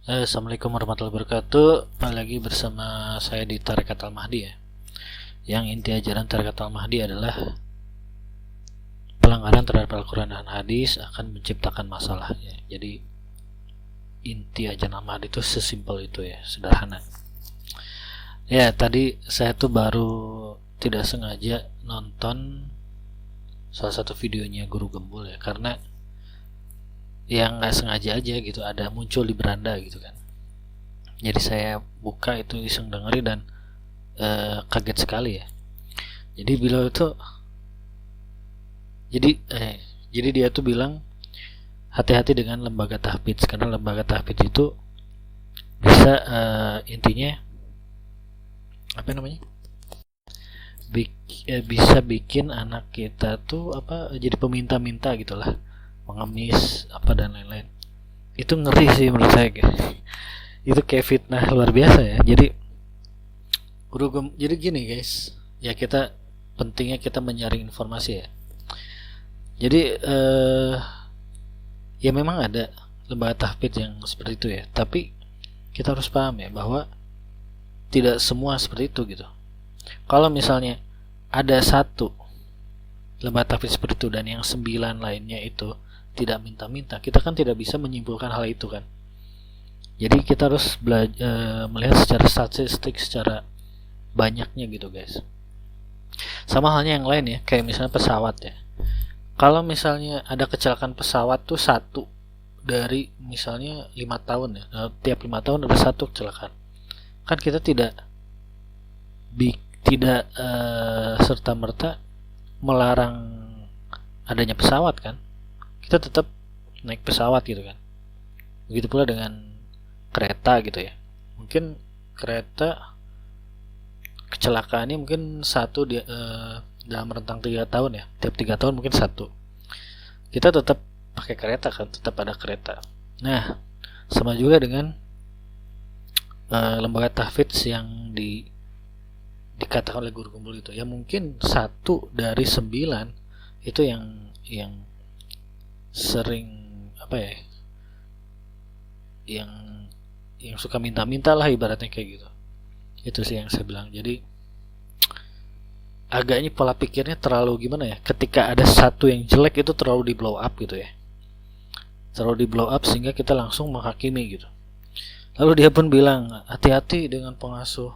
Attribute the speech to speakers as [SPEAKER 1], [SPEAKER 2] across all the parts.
[SPEAKER 1] Assalamualaikum warahmatullahi wabarakatuh. Kembali lagi bersama saya di Tarekat Al-Mahdi ya. Yang inti ajaran Tarekat Al-Mahdi adalah pelanggaran terhadap Al-Quran dan Hadis akan menciptakan masalah ya. Jadi inti ajaran Al-Mahdi itu sesimpel itu ya, sederhana. Ya, tadi saya tuh baru tidak sengaja nonton salah satu videonya Guru Gembul ya, karena yang nggak sengaja aja gitu ada muncul di beranda gitu kan. Jadi saya buka itu iseng dengerin dan kaget sekali ya. Jadi beliau itu jadi jadi dia tuh bilang hati-hati dengan lembaga tahfidz, karena lembaga tahfidz itu bisa intinya apa namanya, bisa bikin anak kita tuh jadi peminta-minta gitulah, mengemis apa dan lain-lain. Itu ngeri sih menurut saya itu kayak fitnah luar biasa ya. Jadi gini guys ya, kita pentingnya kita menyaring informasi ya. Jadi ya memang ada lembaga tahfidz yang seperti itu ya, tapi kita harus paham ya bahwa tidak semua seperti itu gitu. Kalau misalnya ada satu lembaga tahfidz seperti itu dan yang 9 lainnya itu tidak minta-minta, kita kan tidak bisa menyimpulkan hal itu kan. Jadi kita harus melihat secara statistik, secara banyaknya gitu guys. Sama halnya yang lain ya, kayak misalnya pesawat ya. Kalau misalnya ada kecelakaan pesawat tuh satu dari misalnya 5 tahun ya, tiap 5 tahun ada satu kecelakaan. Kan kita tidak serta-merta melarang adanya pesawat kan. Kita tetap naik pesawat gitu kan. Begitu pula dengan kereta gitu ya. Mungkin kereta kecelakaannya mungkin satu dalam rentang 3 tahun ya. Tiap 3 tahun mungkin satu. Kita tetap pakai kereta kan, tetap ada kereta. Nah, sama juga dengan lembaga tahfidz yang dikatakan oleh Guru Gembul itu ya, mungkin 1 dari 9 itu yang sering yang suka minta-minta lah ibaratnya kayak gitu. Itu sih yang saya bilang. Jadi agaknya pola pikirnya terlalu gimana ya, ketika ada satu yang jelek itu terlalu di blow up gitu ya, terlalu di blow up sehingga kita langsung menghakimi gitu. Lalu dia pun bilang hati-hati dengan pengasuh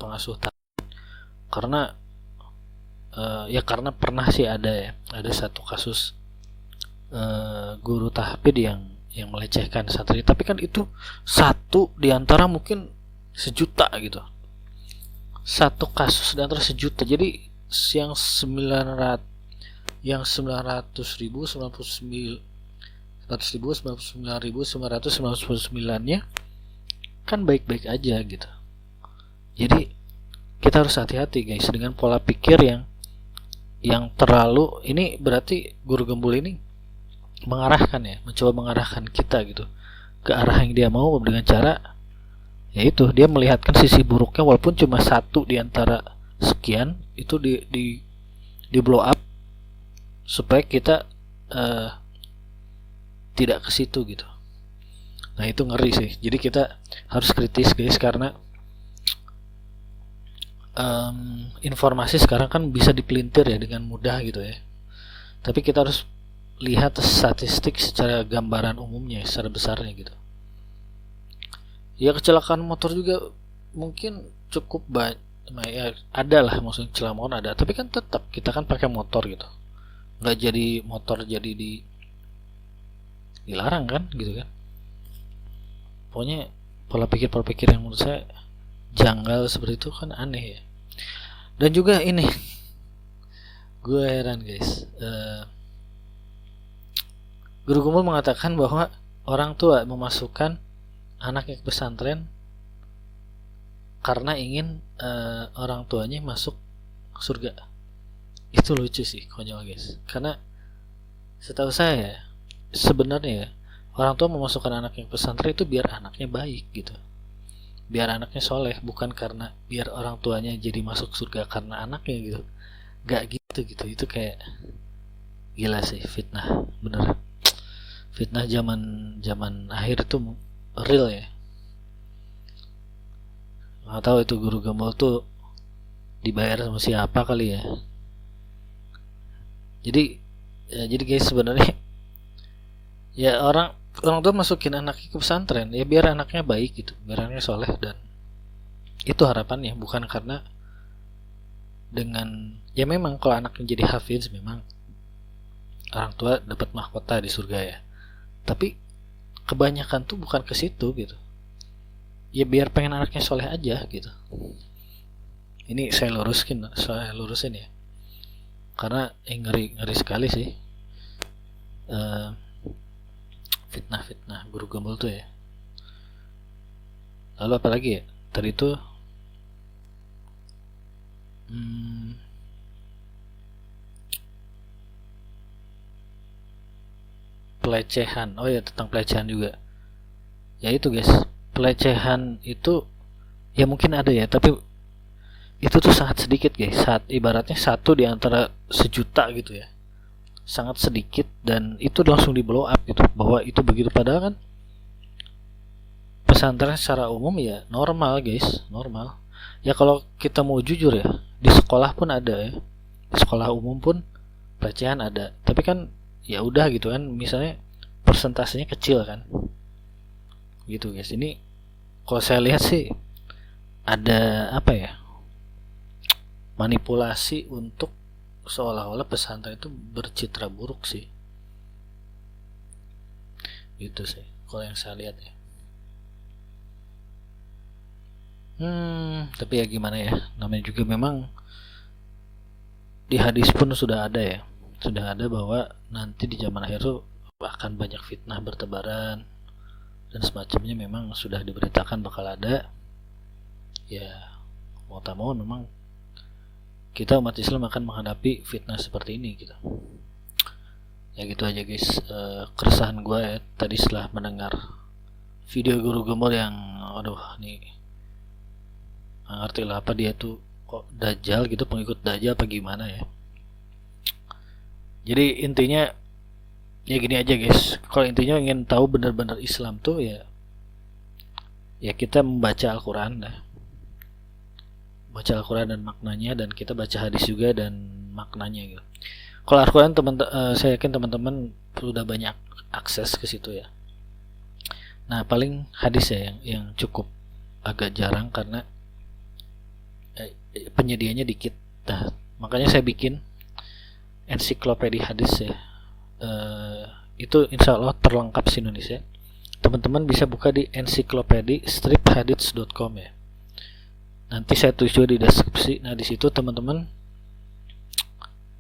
[SPEAKER 1] pengasuh karena karena pernah sih ada satu kasus guru tahfidz yang melecehkan santri, tapi kan itu satu diantara mungkin sejuta gitu, satu kasus diantara sejuta. Jadi yang 900 ribu 99.999 nya kan baik-baik aja gitu. Jadi kita harus hati-hati guys dengan pola pikir yang terlalu ini. Berarti Guru Gembul ini mencoba mengarahkan kita gitu ke arah yang dia mau dengan cara yaitu dia melihatkan sisi buruknya, walaupun cuma satu di antara sekian itu di blow up supaya kita tidak ke situ gitu. Nah itu ngeri sih. Jadi kita harus kritis guys, karena informasi sekarang kan bisa dipelintir ya dengan mudah gitu ya. Tapi kita harus lihat statistik secara gambaran umumnya, secara besarnya gitu. Ya kecelakaan motor juga mungkin cukup banyak ya, ada lah, maksudnya kecelakaan ada, tapi kan tetap kita kan pakai motor gitu. Nggak jadi motor jadi dilarang kan gitu kan. Pokoknya pola pikir yang menurut saya janggal seperti itu kan aneh ya. Dan juga ini gue heran guys, Guru Gembul mengatakan bahwa orang tua memasukkan anaknya ke pesantren karena ingin orang tuanya masuk surga. Itu lucu sih, konyol guys. Karena setahu saya sebenarnya orang tua memasukkan anaknya ke pesantren itu biar anaknya baik gitu, biar anaknya soleh, bukan karena biar orang tuanya jadi masuk surga karena anaknya gitu. Gak gitu. Itu kayak gila sih, fitnah bener. fitnah zaman akhir itu real ya. Nggak tahu itu guru gembul tuh dibayar sama siapa kali ya. Jadi guys, sebenarnya ya orang tua masukin anaknya ke pesantren ya biar anaknya baik gitu, biar anaknya soleh, dan itu harapannya, bukan karena dengan ya memang kalau anaknya jadi hafiz memang orang tua dapat mahkota di surga ya, tapi kebanyakan tuh bukan ke situ gitu ya, biar pengen anaknya soleh aja gitu. Ini saya lurusin ya, karena ngeri sekali sih fitnah guru gembul tuh ya. Lalu apalagi ya tadi tuh pelecehan. Oh ya, tentang pelecehan juga ya. Itu guys, pelecehan itu ya mungkin ada ya, tapi itu tuh sangat sedikit guys. Ibaratnya satu di antara sejuta gitu ya, sangat sedikit, dan itu langsung di blow up gitu bahwa itu begitu. Padahal kan pesantren secara umum ya normal guys, normal ya. Kalau kita mau jujur ya, di sekolah pun ada ya, di sekolah umum pun pelecehan ada, tapi kan ya udah gitu kan, misalnya persentasenya kecil kan gitu guys. Ini kalau saya lihat sih ada apa ya, manipulasi untuk seolah-olah pesantren itu bercitra buruk sih, gitu sih kalau yang saya lihat ya. Tapi ya gimana ya, namanya juga memang di hadis pun sudah ada bahwa nanti di zaman akhir tuh akan banyak fitnah bertebaran dan semacamnya. Memang sudah diberitakan bakal ada ya, mau tak mau memang kita umat Islam akan menghadapi fitnah seperti ini gitu. Ya gitu aja guys, keresahan gue ya tadi setelah mendengar video guru gembul yang aduh nih, ngerti lah apa dia tuh kok dajjal gitu, pengikut dajjal apa gimana ya. Jadi intinya ya gini aja guys, kalau intinya ingin tahu benar-benar Islam tuh ya kita membaca Al-Quran dah, baca Al-Quran dan maknanya, dan kita baca hadis juga dan maknanya gitu. Kalau Al-Quran saya yakin teman-teman sudah banyak akses ke situ ya. Nah paling hadis ya yang cukup agak jarang karena penyedianya dikit. Nah, makanya saya bikin ensiklopedia hadis ya. Itu insya Allah terlengkap di Indonesia. Teman-teman bisa buka di ensiklopedia-hadits.com ya. Nanti saya tulis juga di deskripsi. Nah di situ teman-teman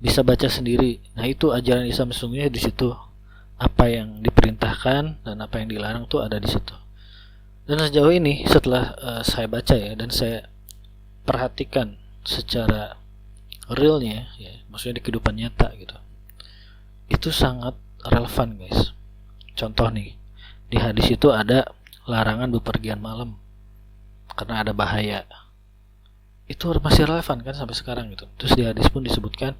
[SPEAKER 1] bisa baca sendiri. Nah itu ajaran Islam sesungguhnya di situ. Apa yang diperintahkan dan apa yang dilarang tuh ada di situ. Dan sejauh ini setelah saya baca ya, dan saya perhatikan secara realnya ya, maksudnya di kehidupan nyata gitu, itu sangat relevan guys. Contoh nih, di hadis itu ada larangan bepergian malam karena ada bahaya. Itu masih relevan kan sampai sekarang gitu. Terus di hadis pun disebutkan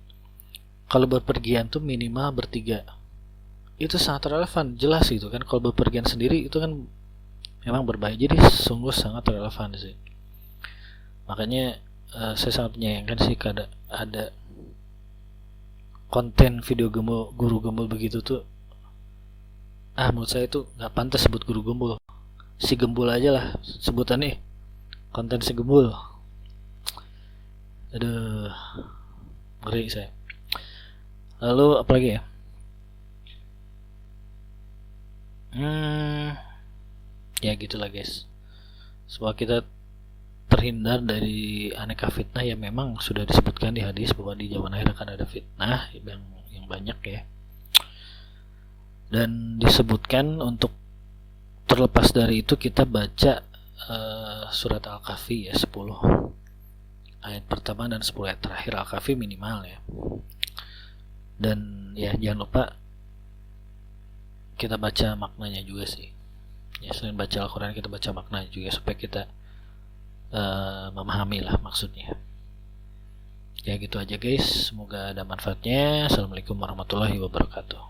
[SPEAKER 1] kalau bepergian tuh minimal bertiga. Itu sangat relevan, jelas gitu kan. Kalau bepergian sendiri itu kan memang berbahaya. Jadi sungguh sangat relevan sih. Makanya saya sangat menyayangkan sih ada konten video guru gembul begitu tuh. Menurut saya itu nggak pantas sebut guru gembul, si gembul aja lah sebutannya, konten si gembul. Aduh, ngeri saya. Lalu apalagi ya? Ya gitulah guys. Semoga kita terhindar dari aneka fitnah yang memang sudah disebutkan di hadis bahwa di zaman akhir akan ada fitnah yang banyak ya. Dan disebutkan untuk terlepas dari itu kita baca surat Al-Kahfi ya, 10 ayat pertama dan 10 ayat terakhir Al-Kahfi minimal ya. Dan ya jangan lupa kita baca maknanya juga sih. Ya selain baca Al-Quran kita baca maknanya juga supaya kita memahami lah maksudnya. Ya gitu aja guys, semoga ada manfaatnya. Assalamualaikum warahmatullahi wabarakatuh.